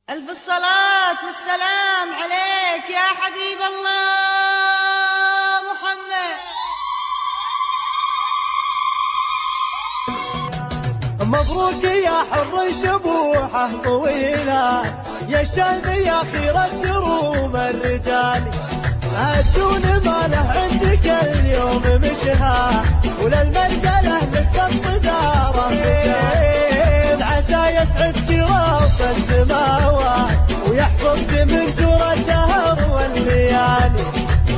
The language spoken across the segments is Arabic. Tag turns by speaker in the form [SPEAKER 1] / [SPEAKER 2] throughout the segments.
[SPEAKER 1] ألف الصلاة والسلام عليك يا حبيب الله محمد.
[SPEAKER 2] مبروك يا حر شبوحه طويله، يا الشام يا خير الكروم الرجال. الدون ما له عندك اليوم مشها، وللمرجله لك الصداره مجال. عسى يسعدك رب السماوات ويحفظك من جور الدهر والليالي.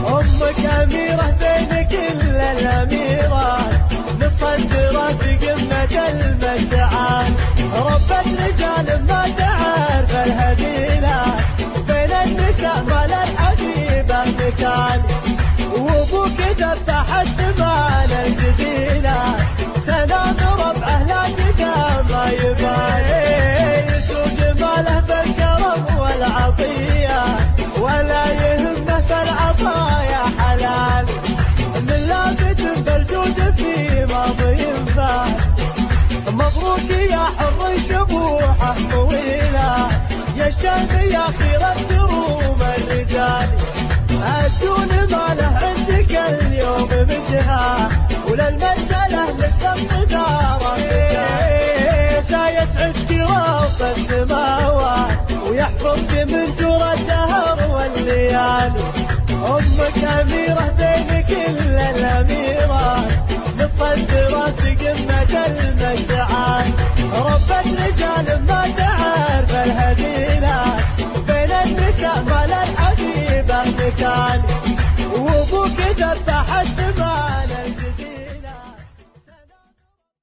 [SPEAKER 2] امك اميره بين كل الاميرات، متصدره في قمه المجد عال. ربة رجال ما تعرف الهزيلات، بين النساء ما للحبيبه مثال. وابوك ذبح السمان الجزيلات، سلام ربعه لا قدام ما يبالي. يسوق ماله بالكرم والعطيه، ولا يهمه في العطايا حلال. من لافت بالجود في ماضي فات، مبروك يا حر شبوحه طويله، يا الشام يا خير الكروم الرجال. الدون ما له عندك اليوم مشها، وللمرجله لك الصداره مجال. سيسعدك رب السماوات ويحفظك من جور الدهر والليالي. امك اميره بين كل الاميرات، متصدره في قمه المجد.